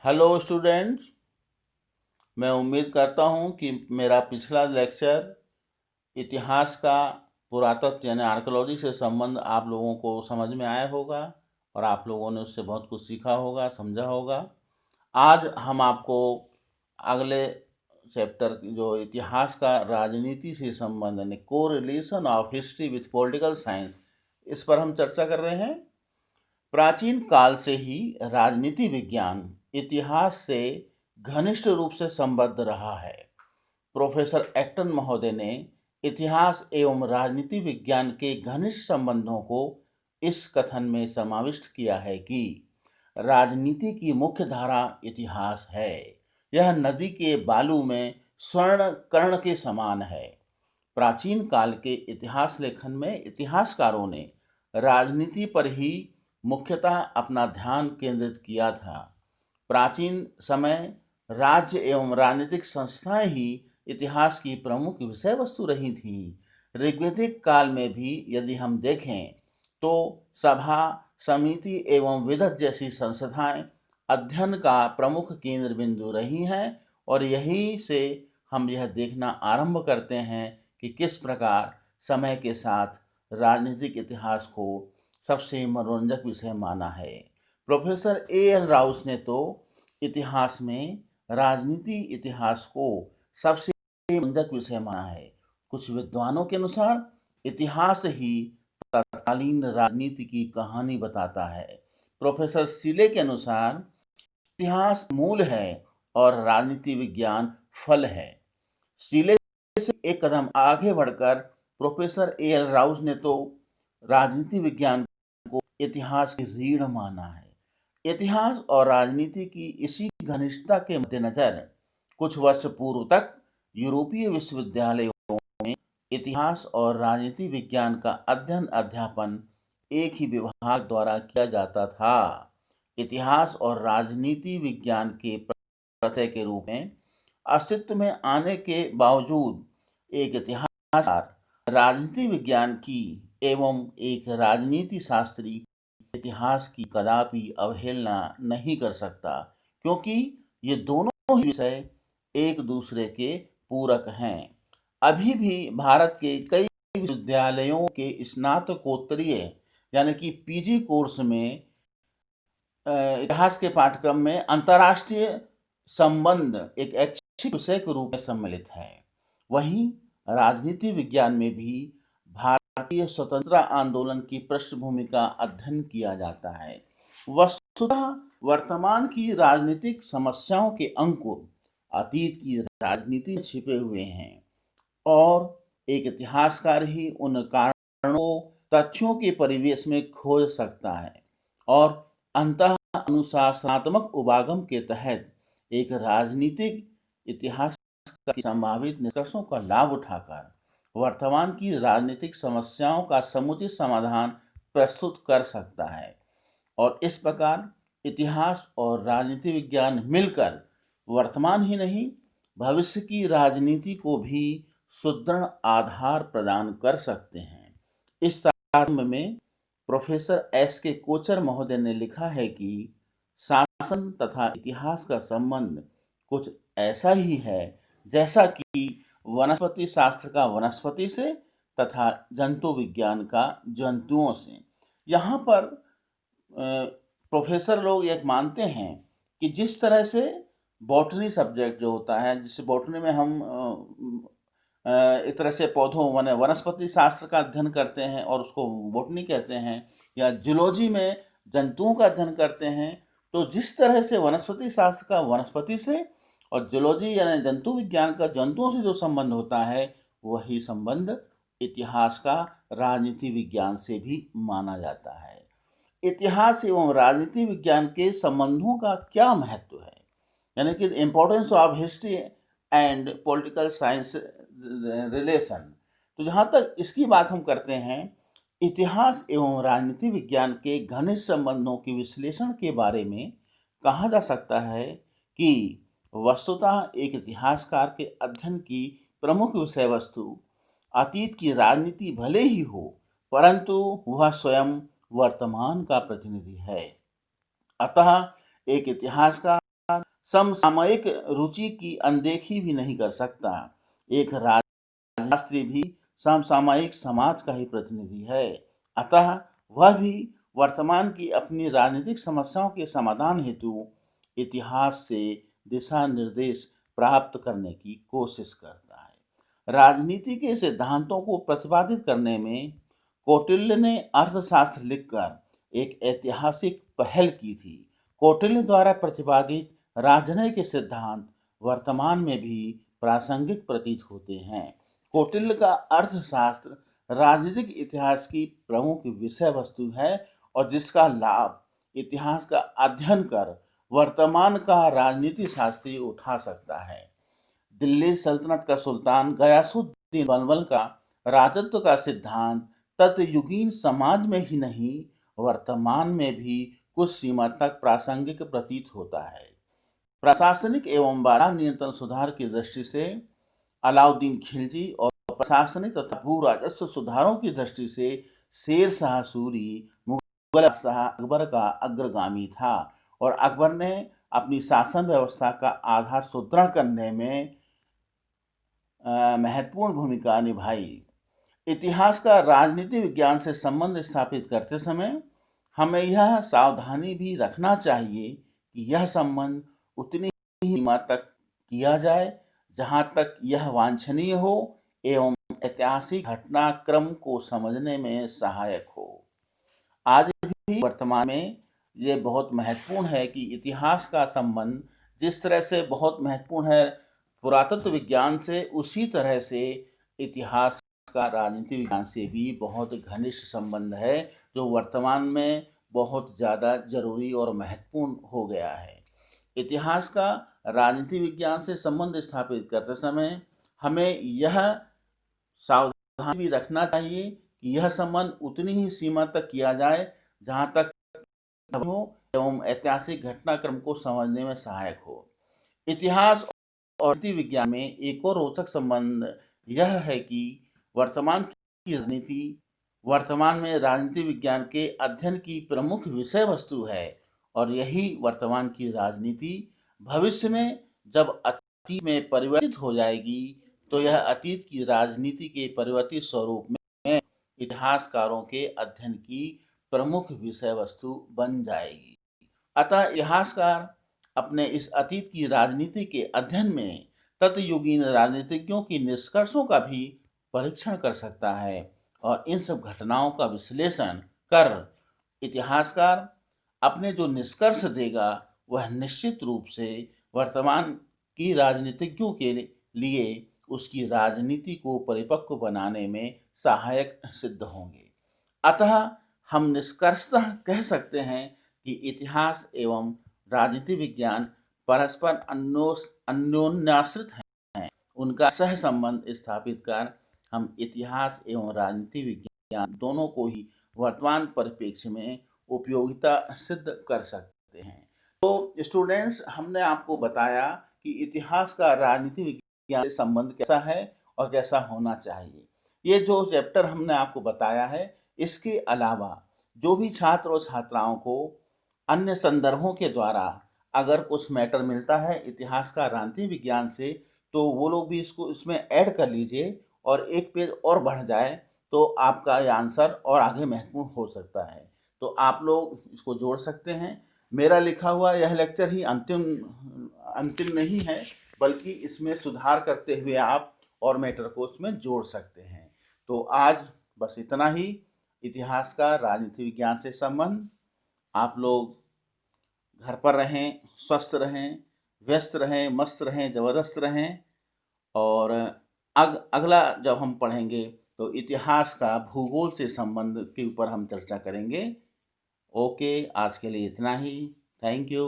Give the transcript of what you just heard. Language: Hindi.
Hello students. मैं उम्मीद करता हूँ कि मेरा पिछला लेक्चर इतिहास का पुरातत्व यानी आर्कियोलॉजी से संबंध आप लोगों को समझ में आया होगा और आप लोगों ने उससे बहुत कुछ सीखा होगा, समझा होगा। आज हम आपको अगले चैप्टर जो इतिहास का राजनीति से संबंध यानी correlation of history with political science, इस पर हम चर्चा कर रहे हैं। प्राचीन काल से ही राजनीति विज्ञान इतिहास से घनिष्ठ रूप से संबद्ध रहा है। प्रोफेसर एक्टन महोदय ने इतिहास एवं राजनीति विज्ञान के घनिष्ठ संबंधों को इस कथन में समाविष्ट किया है कि राजनीति की मुख्य धारा इतिहास है। यह नदी के बालू में स्वर्ण कर्ण के समान है। प्राचीन काल के इतिहास लेखन में इतिहासकारों ने राजनीति पर ही मुख्यतः अपना ध्यान केंद्रित किया था। प्राचीन समय राज्य एवं राजनीतिक संस्थाएं ही इतिहास की प्रमुख विषय वस्तु रही थीं। ऋग्वैदिक काल में भी यदि हम देखें तो सभा, समिति एवं विदत जैसी संस्थाएं अध्ययन का प्रमुख केंद्र बिंदु रही हैं और यही से हम यह देखना आरंभ करते हैं कि किस प्रकार समय के साथ राजनीतिक इतिहास को सबसे मनोरंजक विषय माना है। Professor A.L. राउस ने तो इतिहास में राजनीति इतिहास को सबसे मनोरंजक विषय माना है। कुछ विद्वानों के अनुसार इतिहास ही तत्कालीन राजनीति की कहानी बताता है। प्रोफेसर सीले के अनुसार इतिहास मूल है और राजनीति विज्ञान फल है। सीले से एक कदम आगे बढ़कर प्रोफेसर A.L. राउस ने तो राजनीति विज्ञान को इतिहास की रीढ़ माना है। इतिहास और राजनीति की इसी घनिष्ठता के मद्देनजर कुछ वर्ष पूर्व तक यूरोपीय विश्वविद्यालयों में इतिहास और राजनीति विज्ञान का अध्ययन अध्यापन एक ही विभाग द्वारा किया जाता था। इतिहास और राजनीति विज्ञान के प्रत्यय के रूप में अस्तित्व में आने के बावजूद एक इतिहासकार राजनीति विज्ञान की एवं एक राजनीति शास्त्री इतिहास की कदापि अवहेलना नहीं कर सकता, क्योंकि ये दोनों ही विषय एक दूसरे के पूरक हैं। अभी भी भारत के कई विश्वविद्यालयों के स्नातकोत्तरीय यानी कि पीजी कोर्स में इतिहास के पाठ्यक्रम में अंतर्राष्ट्रीय संबंध एक ऐच्छिक विषय के रूप में सम्मिलित है। वहीं राजनीति विज्ञान में भी भारतीय स्वतंत्रता आंदोलन की पृष्ठभूमि का अध्ययन किया जाता है। वस्तुतः वर्तमान की राजनीतिक समस्याओं के अंकुर अतीत की राजनीति में छिपे हुए हैं और एक इतिहासकार ही उन कारणों, तथ्यों के परिवेश में खोज सकता है और अंतः अनुशासनात्मक उपागम के तहत एक राजनीतिक इतिहास की संभावित निष्कर्षों का लाभ उठाकर वर्तमान की राजनीतिक समस्याओं का समुचित समाधान प्रस्तुत कर सकता है। और इस प्रकार इतिहास और राजनीति विज्ञान मिलकर वर्तमान ही नहीं, भविष्य की राजनीति को भी सुदृढ़ आधार प्रदान कर सकते हैं। इस प्रारंभ में प्रोफेसर S.K. कोचर महोदय ने लिखा है कि शासन तथा इतिहास का संबंध कुछ ऐसा ही है जैसा कि वनस्पति शास्त्र का वनस्पति से तथा जंतु विज्ञान का जंतुओं से। यहाँ पर प्रोफेसर लोग एक मानते हैं कि जिस तरह से बॉटनी सब्जेक्ट जो होता है, जिसे बॉटनी में हम एक तरह से पौधों माने वनस्पति शास्त्र का अध्ययन करते हैं और उसको बॉटनी कहते हैं, या जूलॉजी में जंतुओं का अध्ययन करते हैं, तो जिस तरह से वनस्पति शास्त्र का वनस्पति से और जूलॉजी यानी जंतु विज्ञान का जंतुओं से जो संबंध होता है, वही संबंध इतिहास का राजनीति विज्ञान से भी माना जाता है। इतिहास एवं राजनीति विज्ञान के संबंधों का क्या महत्व है, यानी कि importance of history and political science relation. तो जहाँ तक इसकी बात हम करते हैं, इतिहास एवं राजनीति विज्ञान के घनिष्ठ संबंधों के विश्लेषण के बारे में कहा जा सकता है कि वस्तुतः एक इतिहासकार के अध्ययन की प्रमुख विषय वस्तु अतीत की राजनीति भले ही हो, परंतु वह स्वयं वर्तमान का प्रतिनिधि है। अतः एक इतिहासकार समसामयिक रुचि की अनदेखी भी नहीं कर सकता। एक राजशास्त्री भी समसामयिक समाज का ही प्रतिनिधि है, अतः वह भी वर्तमान की अपनी राजनीतिक समस्याओं के समाधान हेतु इतिहास से दिशा निर्देश प्राप्त करने की कोशिश करता है। राजनीति के सिद्धांतों को प्रतिपादित करने में कौटिल्य ने अर्थशास्त्र लिखकर एक ऐतिहासिक पहल की थी। कौटिल्य द्वारा प्रतिपादित राजनैतिक सिद्धांत वर्तमान में भी प्रासंगिक प्रतीत होते हैं। कौटिल्य का अर्थशास्त्र राजनीतिक इतिहास की प्रमुख विषय वस्तु है और जिसका लाभ इतिहास का अध्ययन कर वर्तमान का राजनीति शास्त्री उठा सकता है। दिल्ली सल्तनत का सुल्तान गयासुद्दीन बलबन का राजत्व का सिद्धांत तत्युगीन समाज में ही नहीं वर्तमान में भी कुछ सीमा तक प्रासंगिक प्रतीत होता है। प्रशासनिक एवं बाजार नियंत्रण सुधार की दृष्टि से अलाउद्दीन खिलजी और प्रशासनिक तथा भू राजस्व सुधारों की दृष्टि से शेर शाह सूरी मुगल शाह अकबर का अग्रगामी था और अकबर ने अपनी शासन व्यवस्था का आधार सुदृढ़ करने में महत्वपूर्ण भूमिका निभाई। इतिहास का राजनीति विज्ञान से संबंध स्थापित करते समय हमें यह सावधानी भी रखना चाहिए कि यह संबंध उतनी ही सीमा तक किया जाए जहाँ तक यह वांछनीय हो एवं ऐतिहासिक घटनाक्रम को समझने में सहायक हो। आज भी वर्तमान में ये बहुत महत्वपूर्ण है कि इतिहास का संबंध जिस तरह से बहुत महत्वपूर्ण है पुरातत्व विज्ञान से, उसी तरह से इतिहास का राजनीति विज्ञान से भी बहुत घनिष्ठ संबंध है, जो वर्तमान में बहुत ज़्यादा जरूरी और महत्वपूर्ण हो गया है। इतिहास का राजनीति विज्ञान से संबंध स्थापित करते समय हमें यह सावधानी भी रखना चाहिए कि यह संबंध उतनी ही सीमा तक किया जाए जहाँ तक हो एवं ऐतिहासिक घटनाक्रम को समझने में सहायक हो। इतिहास और राजनीति विज्ञान में एक और रोचक संबंध यह है कि वर्तमान की राजनीति वर्तमान में राजनीति विज्ञान के अध्ययन की प्रमुख विषय वस्तु है और यही वर्तमान की राजनीति भविष्य में जब अतीत में परिवर्तित हो जाएगी तो यह अतीत की राजनीति के परिवर्तित स्वरूप में इतिहासकारों के अध्ययन की प्रमुख विषय वस्तु बन जाएगी। अतः इतिहासकार अपने इस अतीत की राजनीति के अध्ययन में तत्युगीन राजनीतिज्ञों की निष्कर्षों का भी परीक्षण कर सकता है और इन सब घटनाओं का विश्लेषण कर इतिहासकार अपने जो निष्कर्ष देगा वह निश्चित रूप से वर्तमान की राजनीतिज्ञों के लिए उसकी राजनीति को परिपक्व बनाने में सहायक सिद्ध होंगे। अतः हम निष्कर्षतः कह सकते हैं कि इतिहास एवं राजनीति विज्ञान परस्पर अन्योन्याश्रित हैं। उनका सह संबंध स्थापित कर हम इतिहास एवं राजनीति विज्ञान दोनों को ही वर्तमान परिप्रेक्ष्य में उपयोगिता सिद्ध कर सकते हैं। तो स्टूडेंट्स, हमने आपको बताया कि इतिहास का राजनीति विज्ञान से संबंध कैसा है और कैसा होना चाहिए। ये जो चैप्टर हमने आपको बताया है, इसके अलावा जो भी छात्र और छात्राओं को अन्य संदर्भों के द्वारा अगर कुछ मैटर मिलता है इतिहास का राजनीति विज्ञान से, तो वो लोग भी इसको इसमें ऐड कर लीजिए और एक पेज और बढ़ जाए तो आपका ये आंसर और आगे महत्वपूर्ण हो सकता है। तो आप लोग इसको जोड़ सकते हैं। मेरा लिखा हुआ यह लेक्चर ही अंतिम नहीं है, बल्कि इसमें सुधार करते हुए आप और मैटर को इसमें जोड़ सकते हैं। तो आज बस इतना ही, इतिहास का राजनीति विज्ञान से संबंध। आप लोग घर पर रहें, स्वस्थ रहें, व्यस्त रहें, मस्त रहें, ज़बरदस्त रहें। और अगला जब हम पढ़ेंगे तो इतिहास का भूगोल से संबंध के ऊपर हम चर्चा करेंगे। ओके, आज के लिए इतना ही। Thank you.